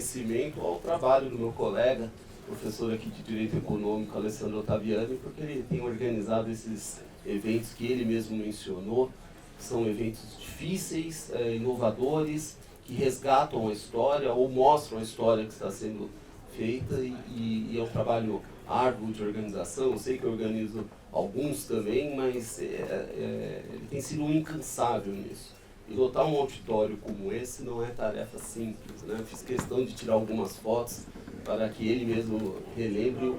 reconhecimento ao trabalho do meu colega, professor aqui de Direito Econômico, Alessandro Ottaviani, porque ele tem organizado esses eventos que ele mesmo mencionou. São eventos difíceis, inovadores, que resgatam a história ou mostram a história que está sendo feita, e é um trabalho árduo de organização. Eu sei que eu organizo alguns também, mas ele tem sido incansável nisso. E lotar um auditório como esse não é tarefa simples, né? Fiz questão de tirar algumas fotos para que ele mesmo relembre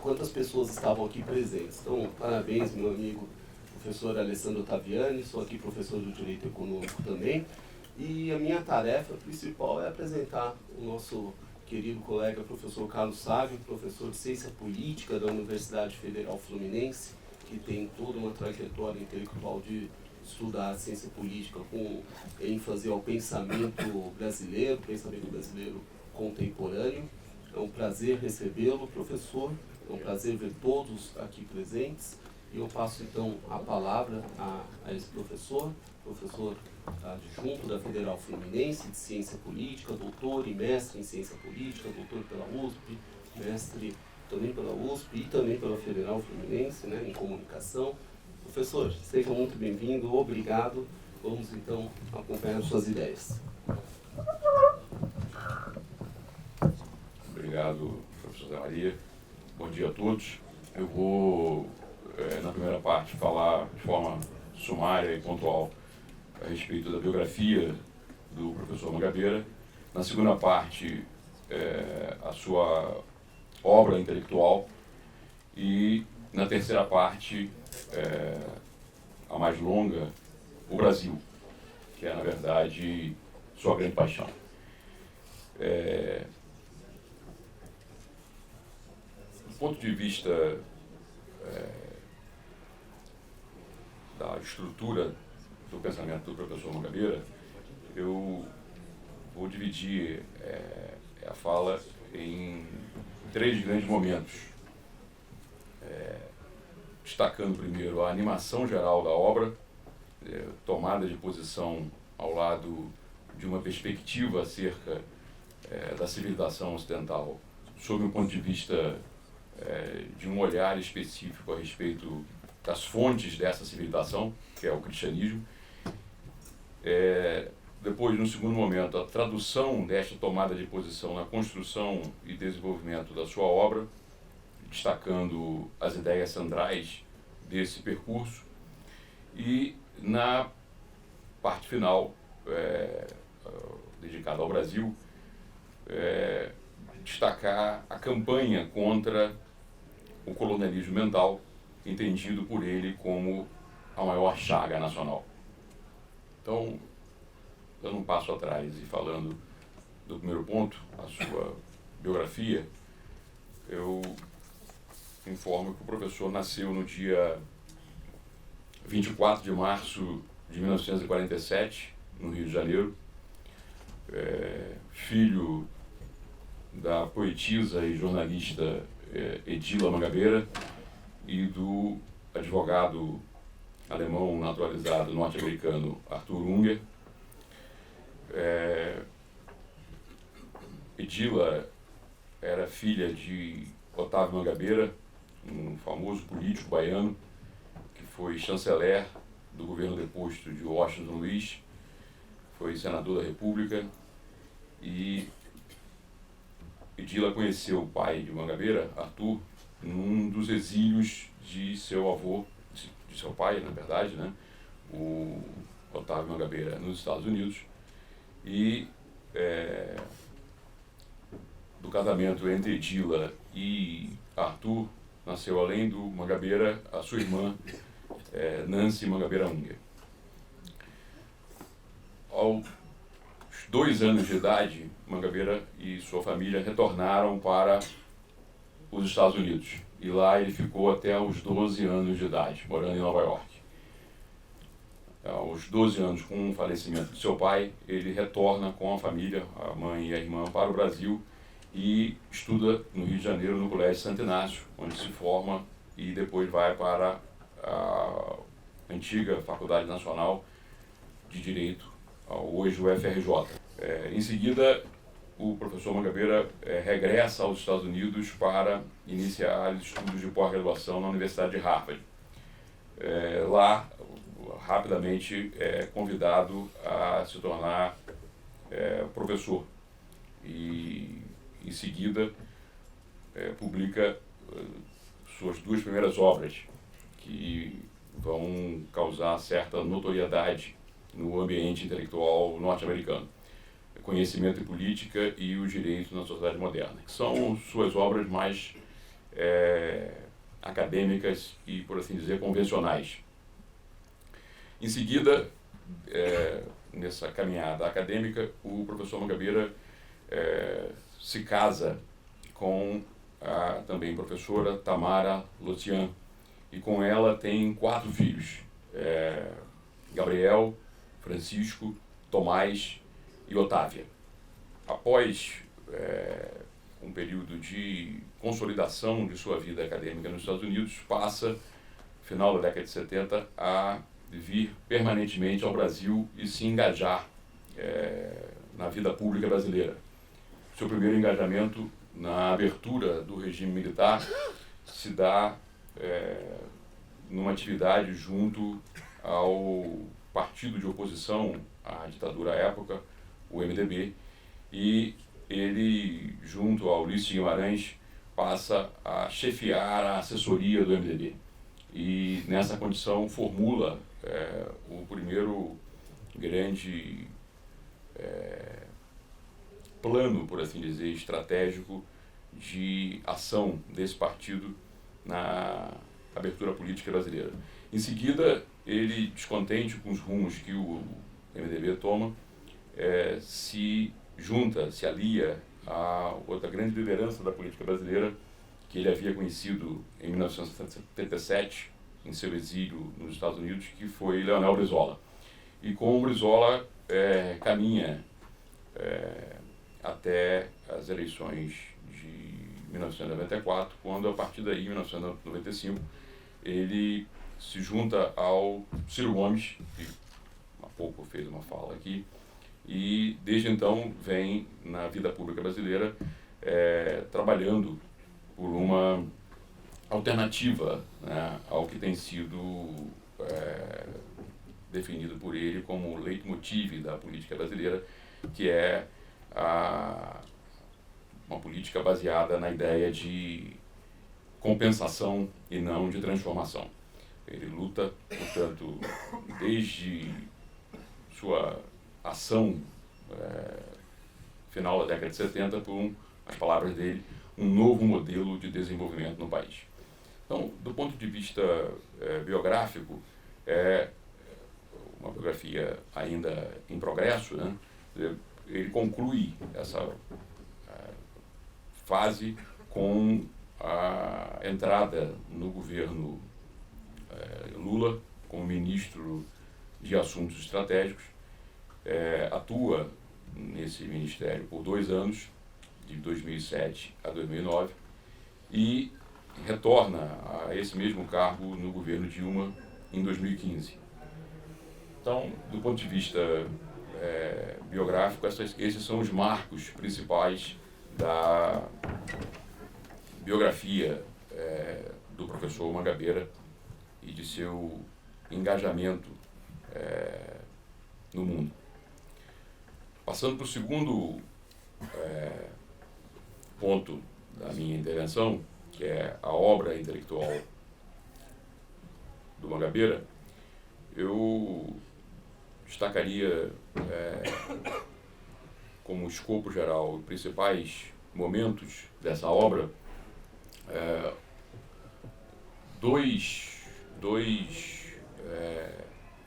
quantas pessoas estavam aqui presentes. Então, parabéns, meu amigo professor Alessandro Ottaviani, sou aqui professor do Direito Econômico também, e a minha tarefa principal é apresentar o nosso querido colega professor Carlos Sávio, professor de Ciência Política da Universidade Federal Fluminense, que tem toda uma trajetória intelectual de estudar a ciência política com ênfase ao pensamento brasileiro contemporâneo. É um prazer recebê-lo, professor, é um prazer ver todos aqui presentes. E eu passo então a palavra a esse professor adjunto da Federal Fluminense de Ciência Política, doutor e mestre em Ciência Política, doutor pela USP, mestre também pela USP e também pela Federal Fluminense, né, em Comunicação. Professor, seja muito bem-vindo, obrigado. Vamos então acompanhar suas ideias. Obrigado, professor Zé Maria. Bom dia a todos. Eu vou, na primeira parte, falar de forma sumária e pontual a respeito da biografia do professor Mangabeira. Na segunda parte, a sua obra intelectual. E na terceira parte, a mais longa, o Brasil, que é, na verdade, sua grande paixão. Do ponto de vista da estrutura do pensamento do professor Mangabeira, eu vou dividir a fala em três grandes momentos, destacando primeiro a animação geral da obra, tomada de posição ao lado de uma perspectiva acerca da civilização ocidental, sob o ponto de vista de um olhar específico a respeito das fontes dessa civilização, que é o cristianismo. Depois, no segundo momento, a tradução desta tomada de posição na construção e desenvolvimento da sua obra, destacando as ideias centrais desse percurso. E, na parte final, dedicada ao Brasil, destacar a campanha contra o colonialismo mental, entendido por ele como a maior chaga nacional. Então, dando um passo atrás e falando do primeiro ponto, a sua biografia, eu informo que o professor nasceu no dia 24 de março de 1947, no Rio de Janeiro, filho da poetisa e jornalista Edila Mangabeira e do advogado alemão naturalizado norte-americano Arthur Unger. Edila era filha de Otávio Mangabeira, um famoso político baiano que foi chanceler do governo deposto de Washington Luiz, foi senador da República, e Edila conheceu o pai de Mangabeira, Arthur, num dos exílios de seu avô, de seu pai, na verdade, né, o Otávio Mangabeira, nos Estados Unidos. E do casamento entre Edila e Arthur, nasceu, além do Mangabeira, a sua irmã, Nancy Mangabeira Unger. Aos 2 anos de idade, Mangabeira e sua família retornaram para os Estados Unidos. E lá ele ficou até os 12 anos de idade, morando em Nova York. Aos 12 anos, com o falecimento de seu pai, ele retorna com a família, a mãe e a irmã, para o Brasil e estuda no Rio de Janeiro, no Colégio Santo Inácio, onde se forma e depois vai para a antiga Faculdade Nacional de Direito, hoje o FRJ. Em seguida, o professor Mangabeira regressa aos Estados Unidos para iniciar estudos de pós-graduação na Universidade de Harvard. Lá, rapidamente, é convidado a se tornar professor e, em seguida, publica suas duas primeiras obras, que vão causar certa notoriedade no ambiente intelectual norte-americano: Conhecimento e Política e o Direito na Sociedade Moderna, que são suas obras mais acadêmicas e, por assim dizer, convencionais. Em seguida, nessa caminhada acadêmica, o professor Mangabeira se casa com a também professora Tamara Lotian, e com ela tem 4 filhos: Gabriel, Francisco, Tomás e Otávia. Após um período de consolidação de sua vida acadêmica nos Estados Unidos, passa, final da década de 70, a vir permanentemente ao Brasil e se engajar na vida pública brasileira. Seu primeiro engajamento na abertura do regime militar se dá numa atividade junto ao partido de oposição à ditadura à época, o MDB, e ele, junto ao Ulisses Guimarães, passa a chefiar a assessoria do MDB. E, nessa condição, formula o primeiro grande plano, por assim dizer, estratégico de ação desse partido na abertura política brasileira. Em seguida, ele, descontente com os rumos que o MDB toma, se junta, se alia a outra grande liderança da política brasileira, que ele havia conhecido em 1977, em seu exílio nos Estados Unidos, que foi Leonel Brizola. E com o Brizola caminha até as eleições de 1994, quando, a partir daí, em 1995, ele se junta ao Ciro Gomes, que há pouco fez uma fala aqui, e desde então vem na vida pública brasileira trabalhando por uma alternativa, né, ao que tem sido definido por ele como o leitmotiv da política brasileira, que é uma política baseada na ideia de compensação e não de transformação. Ele luta, portanto, desde sua ação final da década de 70 por, as palavras dele, um novo modelo de desenvolvimento no país. Então, do ponto de vista biográfico, é uma biografia ainda em progresso, né? Ele conclui essa fase com a entrada no governo Lula como ministro de Assuntos Estratégicos, atua nesse ministério por 2 anos, de 2007 a 2009, e retorna a esse mesmo cargo no governo Dilma em 2015. Então, do ponto de vista biográfico, esses são os marcos principais da biografia do professor Mangabeira e de seu engajamento no mundo. Passando para o segundo ponto da minha intervenção, que é a obra intelectual do Mangabeira, eu destacaria como escopo geral, principais momentos dessa obra, dois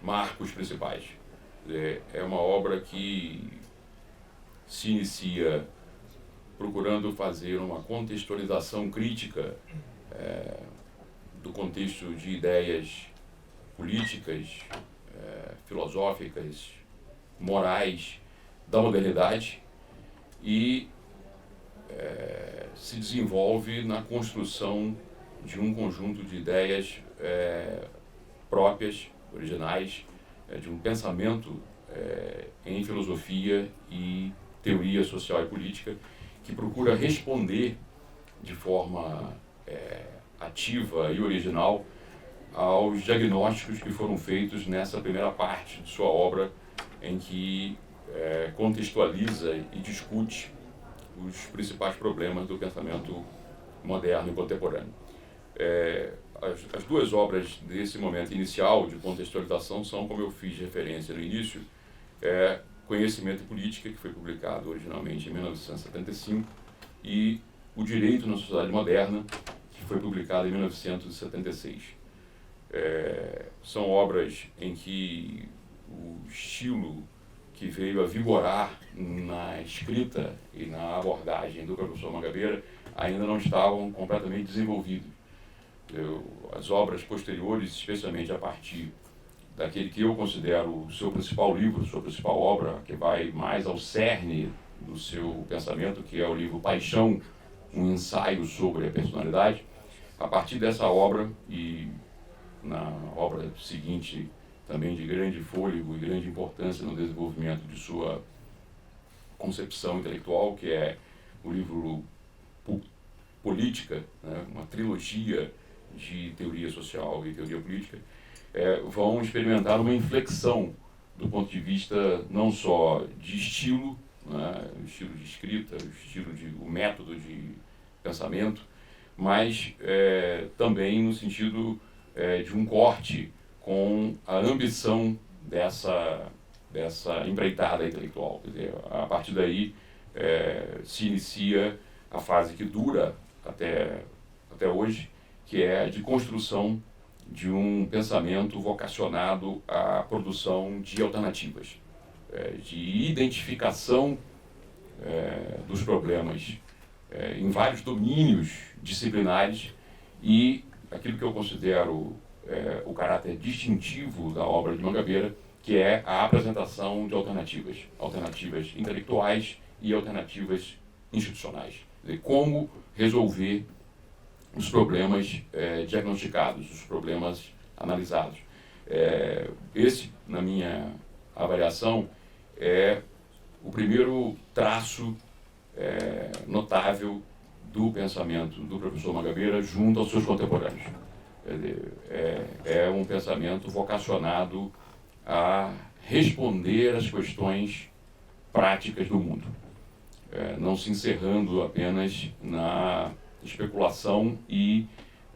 marcos principais. É uma obra que se inicia procurando fazer uma contextualização crítica do contexto de ideias políticas, filosóficas, morais da modernidade, e se desenvolve na construção de um conjunto de ideias próprias, originais, de um pensamento em filosofia e teoria social e política, que procura responder de forma ativa e original aos diagnósticos que foram feitos nessa primeira parte de sua obra, em que contextualiza e discute os principais problemas do pensamento moderno e contemporâneo. As duas obras desse momento inicial de contextualização são, como eu fiz referência no início, Conhecimento e Política, que foi publicado originalmente em 1975, e O Direito na Sociedade Moderna, que foi publicado em 1976. São obras em que o estilo que veio a vigorar na escrita e na abordagem do professor Mangabeira ainda não estavam completamente desenvolvidos. As obras posteriores, especialmente a partir daquele que eu considero o seu principal livro, sua principal obra, que vai mais ao cerne do seu pensamento, que é o livro Paixão, um ensaio sobre a personalidade. A partir dessa obra, e na obra seguinte, também de grande fôlego e grande importância no desenvolvimento de sua concepção intelectual, que é o livro Política, né, uma trilogia de teoria social e teoria política, vão experimentar uma inflexão do ponto de vista não só de estilo, né, o estilo de escrita, o método de pensamento, mas também no sentido de um corte com a ambição dessa empreitada intelectual. Quer dizer, a partir daí se inicia a fase que dura até hoje, que é a de construção de um pensamento vocacionado à produção de alternativas, de identificação dos problemas em vários domínios disciplinares, e aquilo que eu considero o caráter distintivo da obra de Mangabeira, que é a apresentação de alternativas intelectuais e alternativas institucionais. Quer dizer, como resolver os problemas diagnosticados, os problemas analisados. Esse, na minha avaliação, é o primeiro traço notável do pensamento do professor Mangabeira junto aos seus contemporâneos. É um pensamento vocacionado a responder às questões práticas do mundo, não se encerrando apenas na especulação e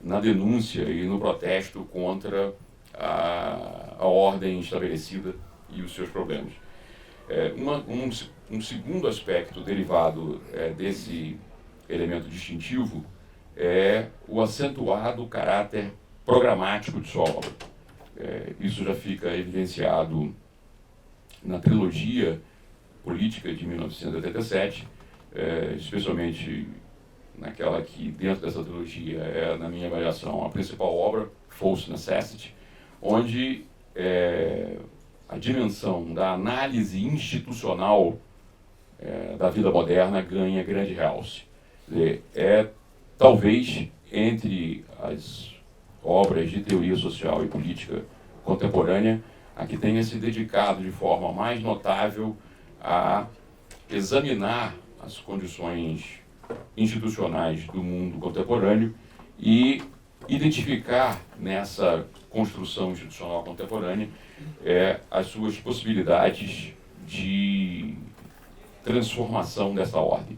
na denúncia e no protesto contra a ordem estabelecida e os seus problemas. Um segundo aspecto derivado desse elemento distintivo é o acentuado caráter programático de sua obra. Isso já fica evidenciado na trilogia política de 1987, especialmente naquela que, dentro dessa trilogia, é, na minha avaliação, a principal obra, False Necessity, onde a dimensão da análise institucional da vida moderna ganha grande realce. Talvez, entre as obras de teoria social e política contemporânea, a que tenha se dedicado de forma mais notável a examinar as condições institucionais do mundo contemporâneo e identificar nessa construção institucional contemporânea as suas possibilidades de transformação dessa ordem.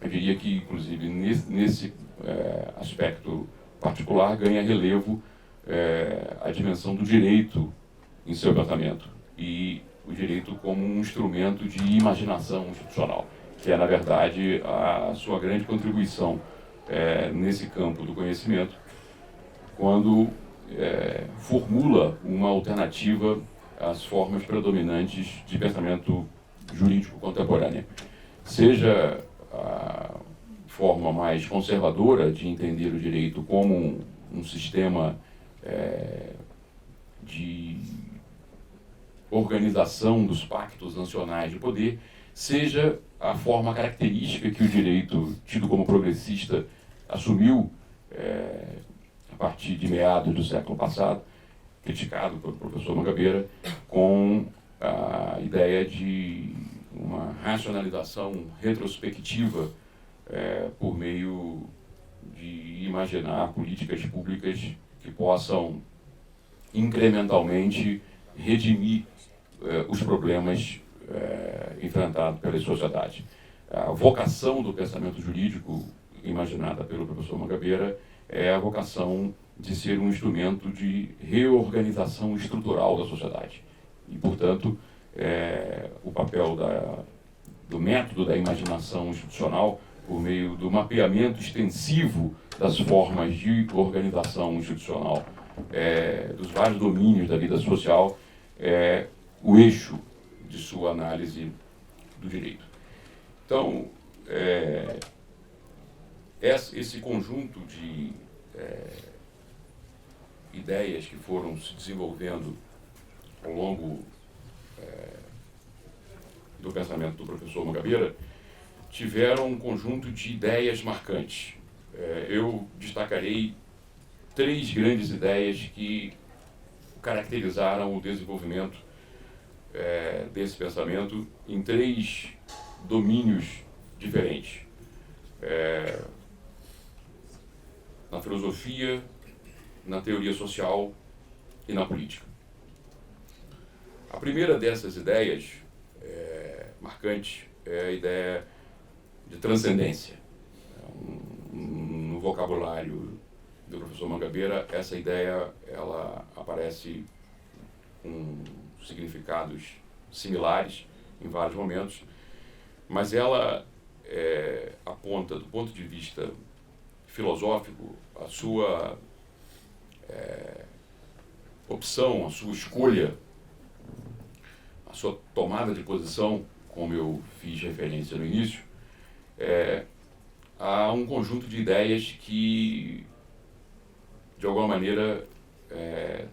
Eu diria que, inclusive, nesse aspecto particular, ganha relevo a dimensão do direito em seu pensamento, e o direito como um instrumento de imaginação institucional, que é, na verdade, a sua grande contribuição nesse campo do conhecimento, quando formula uma alternativa às formas predominantes de pensamento jurídico contemporânea. Seja a forma mais conservadora de entender o direito como um sistema de organização dos pactos nacionais de poder, seja a forma característica que o direito, tido como progressista, assumiu a partir de meados do século passado, criticado pelo professor Mangabeira, com a ideia de uma racionalização retrospectiva por meio de imaginar políticas públicas que possam incrementalmente redimir os problemas enfrentados pela sociedade. A vocação do pensamento jurídico, imaginada pelo professor Mangabeira, é a vocação de ser um instrumento de reorganização estrutural da sociedade. E, portanto, o papel do método da imaginação institucional, por meio do mapeamento extensivo das formas de organização institucional dos vários domínios da vida social, é o eixo de sua análise do direito. Então, esse conjunto de ideias que foram se desenvolvendo ao longo do pensamento do professor Mangabeira tiveram um conjunto de ideias marcantes. Eu destacarei 3 grandes ideias que caracterizaram o desenvolvimento desse pensamento em 3 domínios diferentes. Na filosofia, na teoria social e na política. A primeira dessas ideias marcantes é a ideia de transcendência. No vocabulário do professor Mangabeira, essa ideia ela aparece com significados similares em vários momentos, mas ela aponta, do ponto de vista filosófico, a sua opção, a sua escolha, a sua tomada de posição, como eu fiz referência no início, há um conjunto de ideias que, de alguma maneira,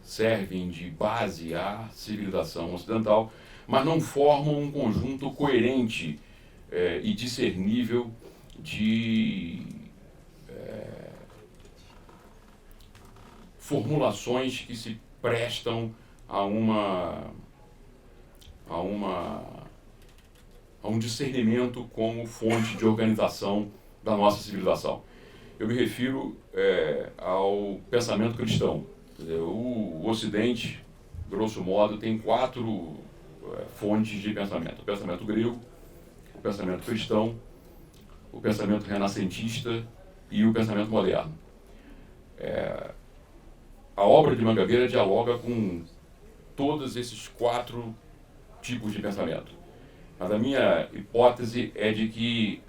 servem de base à civilização ocidental, mas não formam um conjunto coerente e discernível de formulações que se prestam a um discernimento como fonte de organização da nossa civilização. Eu me refiro ao pensamento cristão. Quer dizer, o Ocidente, grosso modo, tem 4 fontes de pensamento: o pensamento grego, o pensamento cristão, o pensamento renascentista e o pensamento moderno. A obra de Mangabeira dialoga com todos esses 4 tipos de pensamento. Mas a minha hipótese é de que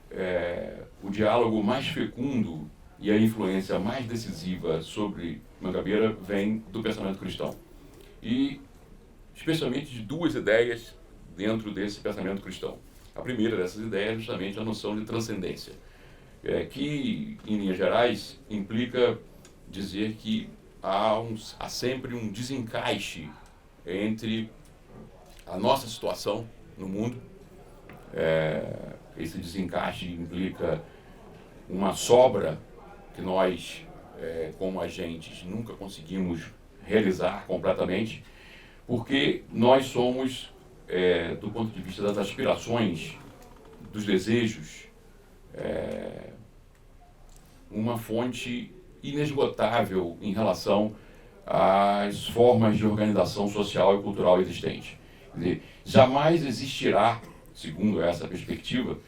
o diálogo mais fecundo e a influência mais decisiva sobre Mangabeira vem do pensamento cristão. E especialmente de 2 ideias dentro desse pensamento cristão. A primeira dessas ideias é justamente a noção de transcendência, que, em linhas gerais, implica dizer que há sempre um desencaixe entre a nossa situação no mundo. Esse desencaixe implica uma sobra que nós, como agentes, nunca conseguimos realizar completamente, porque nós somos, do ponto de vista das aspirações, dos desejos, uma fonte inesgotável em relação às formas de organização social e cultural existentes. Quer dizer, jamais existirá, segundo essa perspectiva,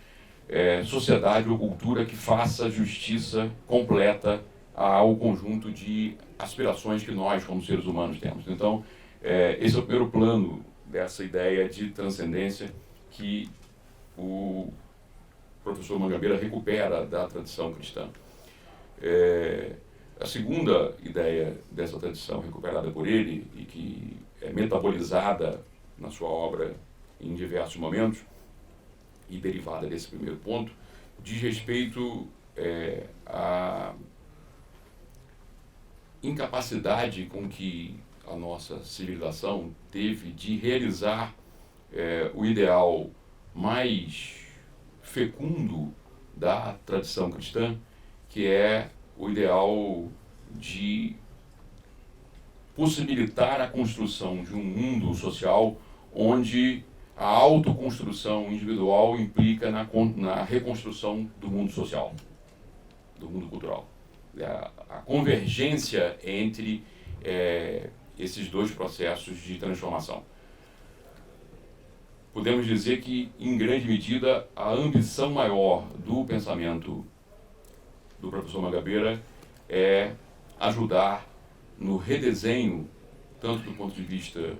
sociedade ou cultura que faça justiça completa ao conjunto de aspirações que nós, como seres humanos, temos. Então, esse é o primeiro plano dessa ideia de transcendência que o professor Mangabeira recupera da tradição cristã. A segunda ideia dessa tradição recuperada por ele e que é metabolizada na sua obra em diversos momentos e derivada desse primeiro ponto, diz respeito à incapacidade com que a nossa civilização teve de realizar o ideal mais fecundo da tradição cristã, que é o ideal de possibilitar a construção de um mundo social onde a autoconstrução individual implica na reconstrução do mundo social, do mundo cultural. A convergência entre esses dois processos de transformação. Podemos dizer que, em grande medida, a ambição maior do pensamento do professor Mangabeira é ajudar no redesenho, tanto do ponto de vista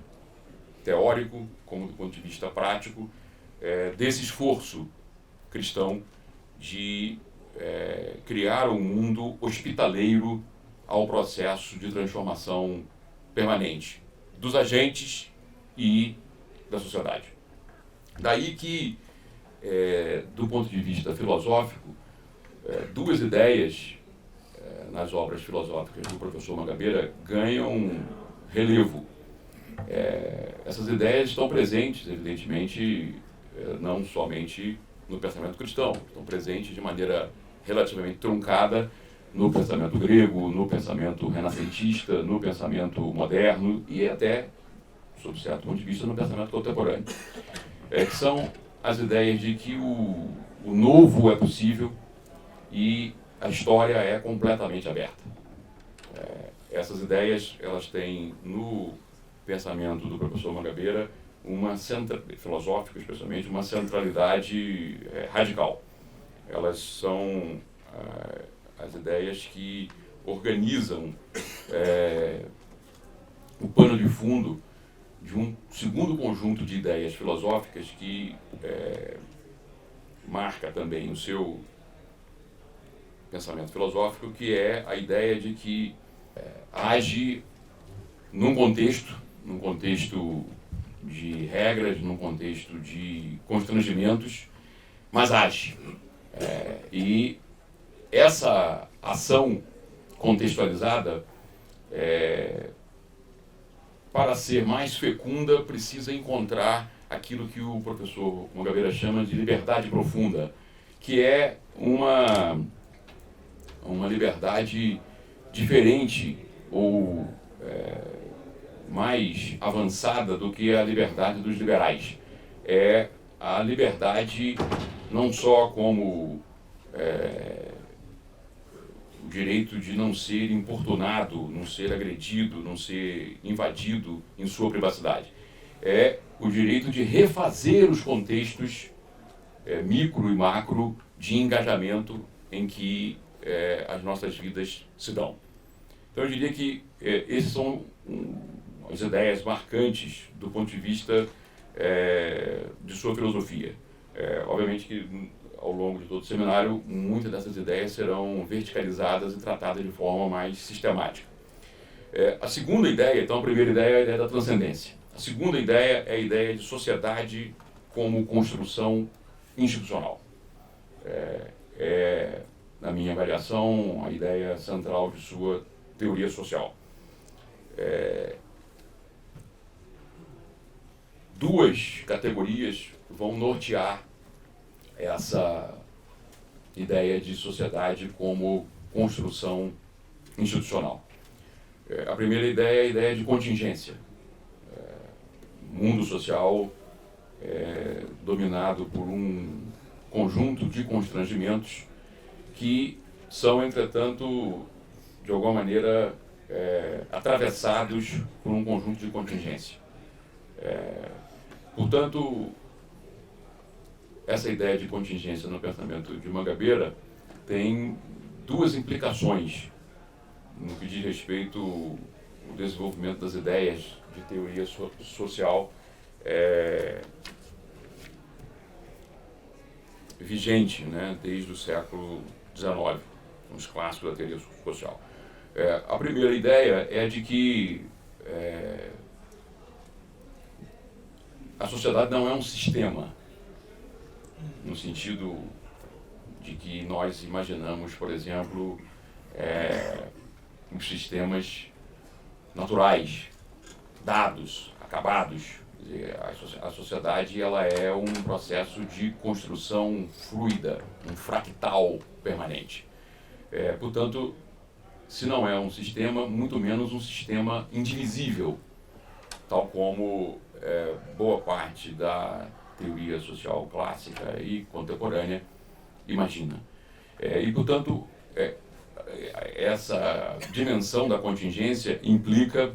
teórico como do ponto de vista prático, desse esforço cristão de criar um mundo hospitaleiro ao processo de transformação permanente dos agentes e da sociedade. Daí que, do ponto de vista filosófico, duas ideias nas obras filosóficas do professor Mangabeira ganham relevo. Essas ideias estão presentes, evidentemente, não somente no pensamento cristão, estão presentes de maneira relativamente truncada no pensamento grego, no pensamento renascentista, no pensamento moderno e até, sob certo ponto de vista, no pensamento contemporâneo. Que são as ideias de que o novo é possível e a história é completamente aberta. Essas ideias, elas têm no pensamento do professor Mangabeira, filosófico especialmente, uma centralidade radical. Elas são as ideias que organizam o pano de fundo de um segundo conjunto de ideias filosóficas que marca também o seu pensamento filosófico, que é a ideia de que age num contexto de regras, num contexto de constrangimentos, mas age. E essa ação contextualizada, para ser mais fecunda, precisa encontrar aquilo que o professor Mangabeira chama de liberdade profunda, que é uma liberdade diferente ou mais avançada do que a liberdade dos liberais. É a liberdade não só como o direito de não ser importunado, não ser agredido, não ser invadido em sua privacidade. É o direito de refazer os contextos micro e macro de engajamento em que as nossas vidas se dão. Então eu diria que esses são as ideias marcantes do ponto de vista de sua filosofia. Obviamente que ao longo de todo o seminário, muitas dessas ideias serão verticalizadas e tratadas de forma mais sistemática. A segunda ideia, então a primeira ideia é a ideia da transcendência. A segunda ideia é a ideia de sociedade como construção institucional. Na minha avaliação, a ideia central de sua teoria social. Duas categorias vão nortear essa ideia de sociedade como construção institucional. A primeira ideia é a ideia de contingência. O mundo social dominado por um conjunto de constrangimentos que são, entretanto, de alguma maneira, atravessados por um conjunto de contingência. Portanto, essa ideia de contingência no pensamento de Mangabeira tem duas implicações no que diz respeito ao desenvolvimento das ideias de teoria social vigente, né, desde o século XIX, os clássicos da teoria social. A primeira ideia é de que a sociedade não é um sistema, no sentido de que nós imaginamos, por exemplo, os sistemas naturais, dados, acabados. Quer dizer, a sociedade ela é um processo de construção fluida, um fractal permanente. Portanto, se não é um sistema, muito menos um sistema indivisível, tal como boa parte da teoria social clássica e contemporânea imagina. E, portanto, essa dimensão da contingência implica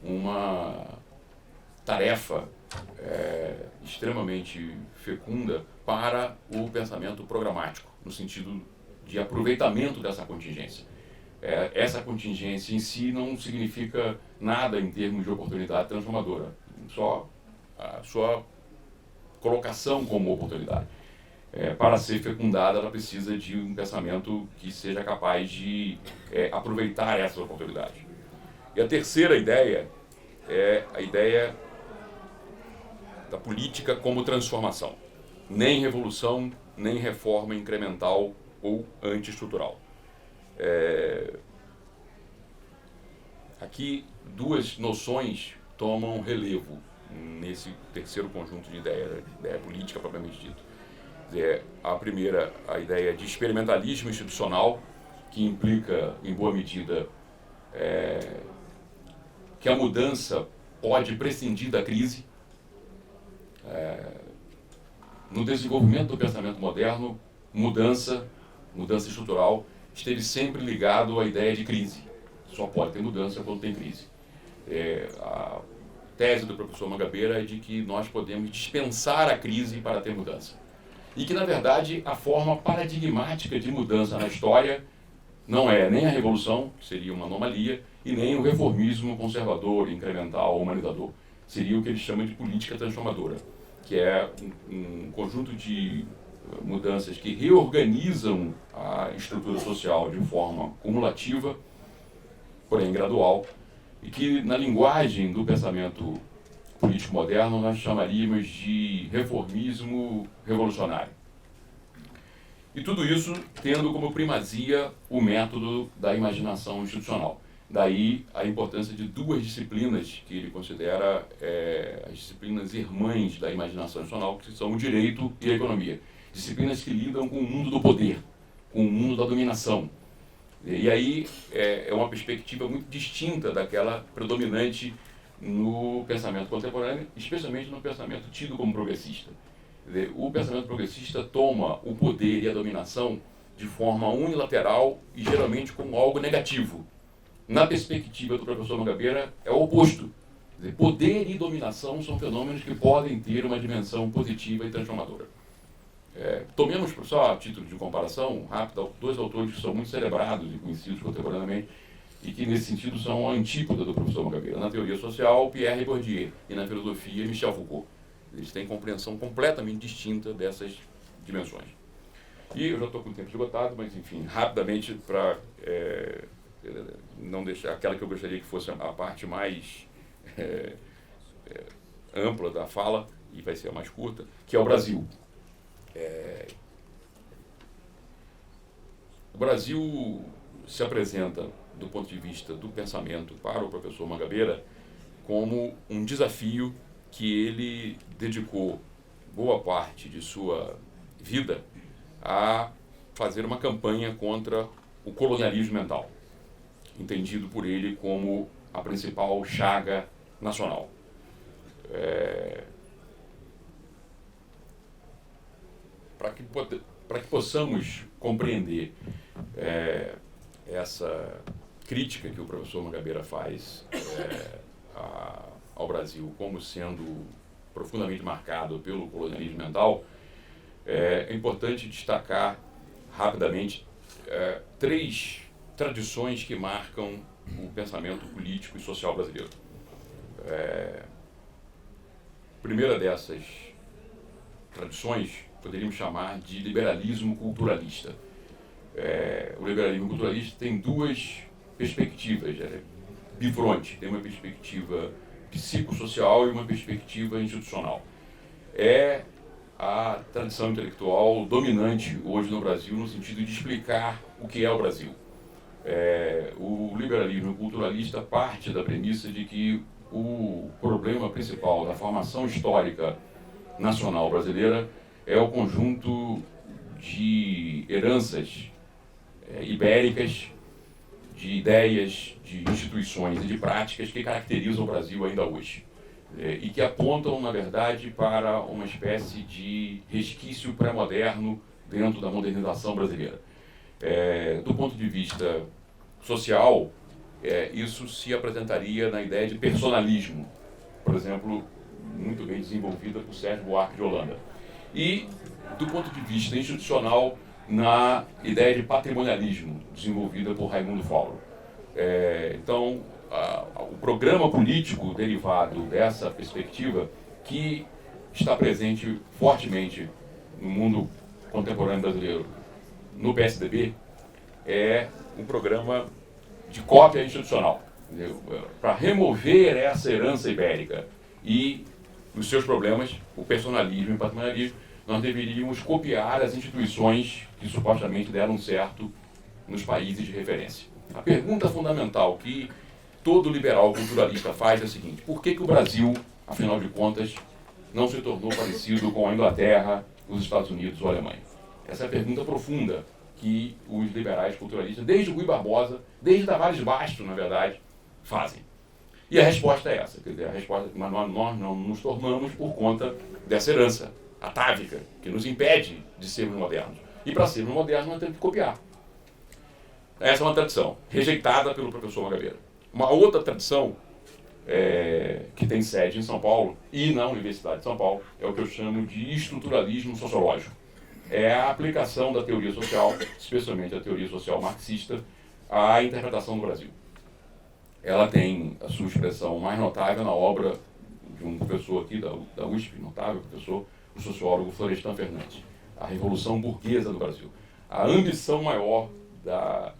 uma tarefa extremamente fecunda para o pensamento programático, no sentido de aproveitamento dessa contingência. Essa contingência em si não significa nada em termos de oportunidade transformadora, só a sua colocação como oportunidade. Para ser fecundada, ela precisa de um pensamento que seja capaz de aproveitar essa oportunidade. E a terceira ideia é a ideia da política como transformação. Nem revolução, nem reforma incremental ou antiestrutural. Aqui, duas noções tomam relevo nesse terceiro conjunto de ideias, ideia política propriamente dito. A primeira, a ideia de experimentalismo institucional, que implica, em boa medida, que a mudança pode prescindir da crise. No desenvolvimento do pensamento moderno, mudança estrutural, esteve sempre ligado à ideia de crise. Só pode ter mudança quando tem crise. A tese do professor Mangabeira é de que nós podemos dispensar a crise para ter mudança. E que, na verdade, a forma paradigmática de mudança na história não é nem a revolução, que seria uma anomalia, e nem o reformismo conservador, incremental, humanizador. Seria o que eles chamam de política transformadora, que é um conjunto de mudanças que reorganizam a estrutura social de forma cumulativa, porém gradual, e que, na linguagem do pensamento político moderno, nós chamaríamos de reformismo revolucionário. E tudo isso tendo como primazia o método da imaginação institucional. Daí a importância de duas disciplinas que ele considera as disciplinas irmãs da imaginação institucional, que são o direito e a economia. Disciplinas que lidam com o mundo do poder, com o mundo da dominação. E aí é uma perspectiva muito distinta daquela predominante no pensamento contemporâneo, especialmente no pensamento tido como progressista. O pensamento progressista toma o poder e a dominação de forma unilateral e geralmente como algo negativo. Na perspectiva do professor Mangabeira, é o oposto. Poder e dominação são fenômenos que podem ter uma dimensão positiva e transformadora. Tomemos, só a título de comparação rápida, dois autores que são muito celebrados e conhecidos contemporaneamente e que, nesse sentido, são a antípoda do professor Mangabeira. Na teoria social, Pierre Bourdieu, e na filosofia, Michel Foucault. Eles têm compreensão completamente distinta dessas dimensões. E eu já estou com o tempo esgotado, mas, enfim, rapidamente, para não deixar aquela que eu gostaria que fosse a parte mais ampla da fala, e vai ser a mais curta, que é o Brasil. O Brasil se apresenta, do ponto de vista do pensamento para o professor Mangabeira, como um desafio que ele dedicou boa parte de sua vida a fazer uma campanha contra o colonialismo mental, entendido por ele como a principal chaga nacional. Para que possamos compreender essa crítica que o professor Mangabeira faz ao Brasil como sendo profundamente marcado pelo colonialismo mental, é importante destacar rapidamente três tradições que marcam o pensamento político e social brasileiro. A primeira dessas tradições poderíamos chamar de liberalismo culturalista. O liberalismo culturalista tem duas perspectivas, bifronte, tem uma perspectiva psicossocial e uma perspectiva institucional. É a tradição intelectual dominante hoje no Brasil no sentido de explicar o que é o Brasil. O liberalismo culturalista parte da premissa de que o problema principal da formação histórica nacional brasileira é o conjunto de heranças ibéricas de ideias, de instituições e de práticas que caracterizam o Brasil ainda hoje. E que apontam, na verdade, para uma espécie de resquício pré-moderno dentro da modernização brasileira. Do ponto de vista social, isso se apresentaria na ideia de personalismo, por exemplo, muito bem desenvolvida por Sérgio Buarque de Holanda. E, do ponto de vista institucional, na ideia de patrimonialismo, desenvolvida por Raimundo Fauro. Então, o programa político derivado dessa perspectiva, que está presente fortemente no mundo contemporâneo brasileiro, no PSDB, é um programa de cópia institucional, para remover essa herança ibérica e os seus problemas, o personalismo e o patrimonialismo. Nós deveríamos copiar as instituições que supostamente deram certo nos países de referência. A pergunta fundamental que todo liberal culturalista faz é a seguinte: por que o Brasil, afinal de contas, não se tornou parecido com a Inglaterra, os Estados Unidos ou a Alemanha? Essa é a pergunta profunda que os liberais culturalistas, desde Rui Barbosa, desde Tavares Basto, na verdade, fazem. E a resposta é essa, quer dizer, a resposta, mas nós não nos tornamos por conta dessa herança atávica, que nos impede de sermos modernos. E para sermos modernos, nós temos que copiar. Essa é uma tradição, rejeitada pelo professor Mangabeira. Uma outra tradição, que tem sede em São Paulo e na Universidade de São Paulo, é o que eu chamo de estruturalismo sociológico. É a aplicação da teoria social, especialmente a teoria social marxista, à interpretação do Brasil. Ela tem a sua expressão mais notável na obra de um professor aqui da USP, notável professor, o sociólogo Florestan Fernandes, A Revolução Burguesa do Brasil. A ambição maior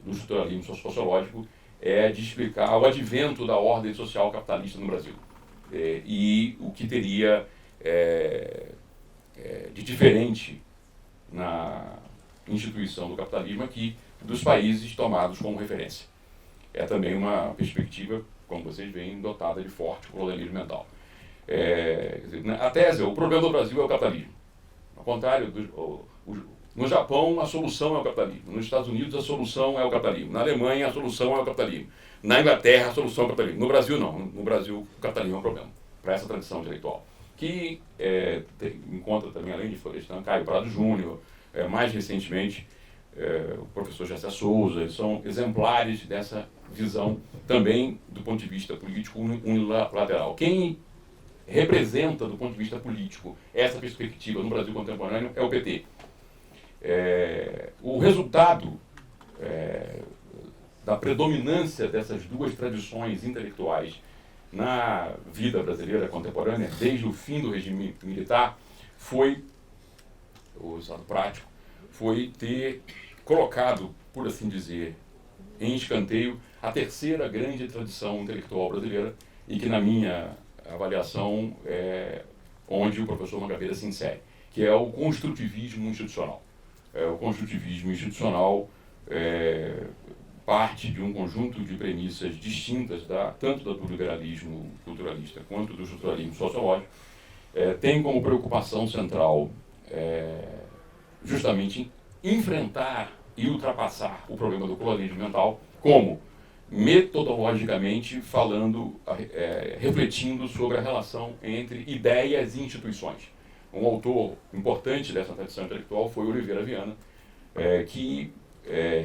do estruturalismo sociológico é de explicar o advento da ordem social capitalista no Brasil e o que teria de diferente na instituição do capitalismo aqui dos países tomados como referência. É também uma perspectiva, como vocês veem, dotada de forte colonialismo mental. Quer dizer, a tese, o problema do Brasil é o capitalismo. Ao contrário, no Japão a solução é o capitalismo, nos Estados Unidos a solução é o capitalismo, na Alemanha a solução é o capitalismo, na Inglaterra a solução é o capitalismo. No Brasil não, no Brasil o capitalismo é um problema, para essa tradição intelectual. Que encontra também, além de Florestan, Caio Prado Júnior, mais recentemente o professor Jessé Souza. Eles são exemplares dessa visão também do ponto de vista político unilateral. Quem representa, do ponto de vista político, essa perspectiva no Brasil contemporâneo é o PT. O resultado da predominância dessas duas tradições intelectuais na vida brasileira contemporânea, desde o fim do regime militar, foi, o estado prático, foi ter colocado, por assim dizer, em escanteio a terceira grande tradição intelectual brasileira e que, na minha avaliação, é onde o professor Mangabeira se insere, que é o construtivismo institucional. O construtivismo institucional parte de um conjunto de premissas distintas tanto do liberalismo culturalista quanto do estruturalismo sociológico, tem como preocupação central justamente enfrentar e ultrapassar o problema do colonialismo mental, como metodologicamente falando, refletindo sobre a relação entre ideias e instituições. Um autor importante dessa tradição intelectual foi Oliveira Viana, que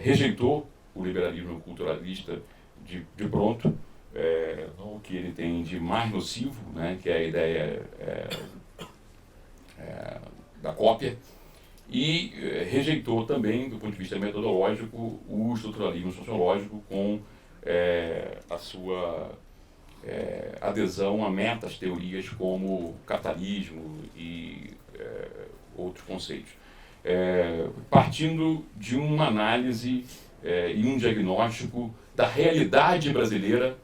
rejeitou o liberalismo culturalista de pronto, o que ele tem de mais nocivo, né, que é a ideia da cópia, e rejeitou também, do ponto de vista metodológico, o estruturalismo sociológico com a sua adesão a metas teorias como capitalismo e outros conceitos. Partindo de uma análise e um diagnóstico da realidade brasileira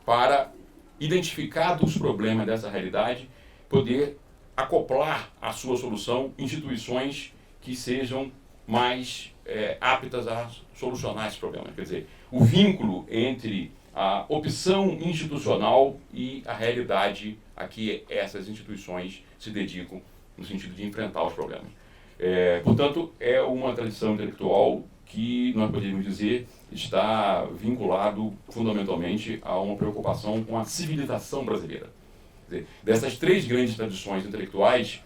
para, identificados os problemas dessa realidade, poder acoplar à sua solução instituições que sejam mais aptas a solucionar esse problema. Quer dizer, o vínculo entre a opção institucional e a realidade a que essas instituições se dedicam no sentido de enfrentar os problemas. Portanto, é uma tradição intelectual que, nós podemos dizer, está vinculado fundamentalmente a uma preocupação com a civilização brasileira. Quer dizer, dessas três grandes tradições intelectuais,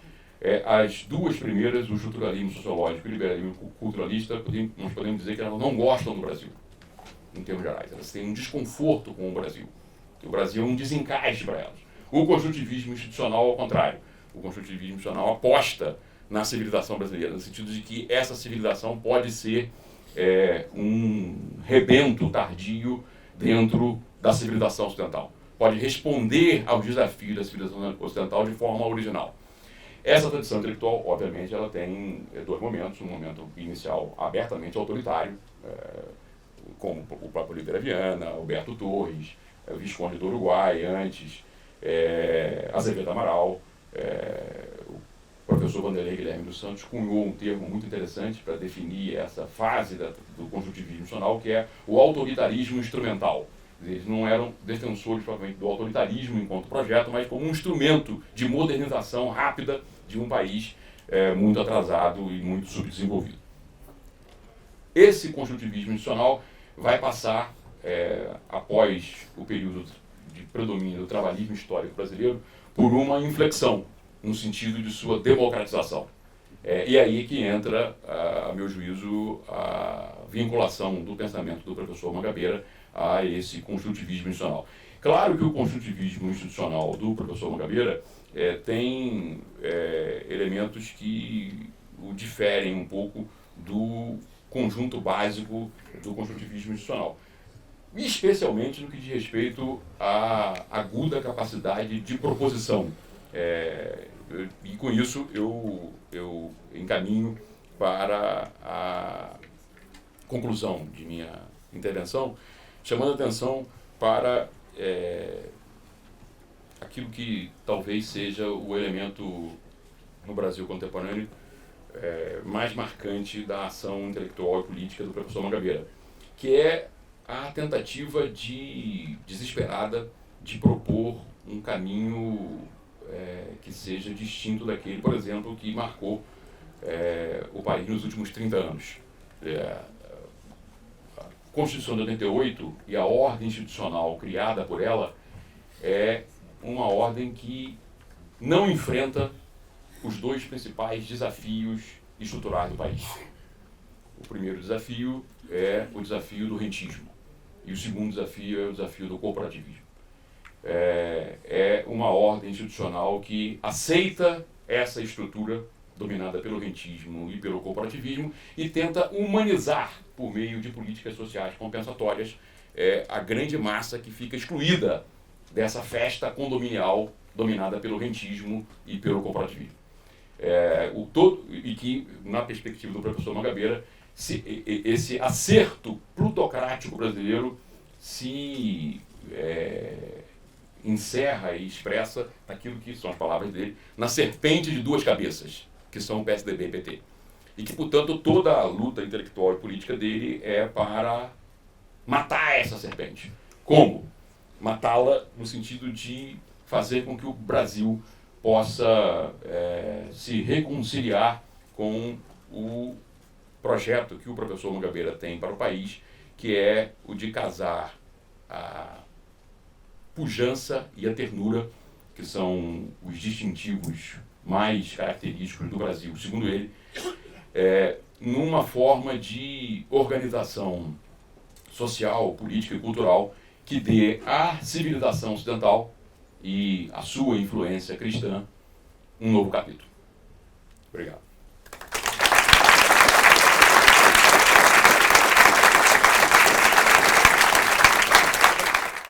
as duas primeiras, o estruturalismo sociológico e o liberalismo culturalista, nós podemos dizer que elas não gostam do Brasil, em termos gerais. Elas têm um desconforto com o Brasil. O Brasil é um desencaixe para elas. O construtivismo institucional, ao contrário. O construtivismo institucional aposta na civilização brasileira, no sentido de que essa civilização pode ser um rebento tardio dentro da civilização ocidental. Pode responder aos desafios da civilização ocidental de forma original. Essa tradição intelectual, obviamente, ela tem dois momentos. Um momento inicial abertamente autoritário, como o próprio Oliveira Viana, Alberto Torres, Visconde do Uruguai, antes, Azevedo Amaral, o professor Vanderlei Guilherme dos Santos cunhou um termo muito interessante para definir essa fase do construtivismo institucional, que é o autoritarismo instrumental. Eles não eram defensores propriamente do autoritarismo enquanto projeto, mas como um instrumento de modernização rápida de um país muito atrasado e muito subdesenvolvido. Esse construtivismo institucional vai passar, após o período de predomínio do trabalhismo histórico brasileiro, por uma inflexão no sentido de sua democratização. E aí que entra, a meu juízo, a vinculação do pensamento do professor Mangabeira a esse construtivismo institucional. Claro que o construtivismo institucional do professor Mangabeira tem elementos que o diferem um pouco do conjunto básico do construtivismo institucional, especialmente no que diz respeito à aguda capacidade de proposição. E com isso eu encaminho para a conclusão de minha intervenção, chamando a atenção para aquilo que talvez seja o elemento no Brasil contemporâneo mais marcante da ação intelectual e política do professor Mangabeira, que é a tentativa desesperada de propor um caminho que seja distinto daquele, por exemplo, que marcou o país nos últimos 30 anos. A Constituição de 88 e a ordem institucional criada por ela é uma ordem que não enfrenta os dois principais desafios estruturais do país. O primeiro desafio é o desafio do rentismo e o segundo desafio é o desafio do corporativismo. É uma ordem institucional que aceita essa estrutura dominada pelo rentismo e pelo corporativismo e tenta humanizar, por meio de políticas sociais compensatórias, a grande massa que fica excluída dessa festa condominial dominada pelo rentismo e pelo corporativismo. E que, na perspectiva do professor Mangabeira, esse acerto plutocrático brasileiro se encerra e expressa naquilo que são as palavras dele, na serpente de duas cabeças, que são o PSDB e PT. E que, portanto, toda a luta intelectual e política dele é para matar essa serpente. Como? Matá-la no sentido de fazer com que o Brasil possa se reconciliar com o projeto que o professor Mangabeira tem para o país, que é o de casar a pujança e a ternura, que são os distintivos mais característicos do Brasil, segundo ele, numa forma de organização social, política e cultural que dê à civilização ocidental e à sua influência cristã um novo capítulo. Obrigado.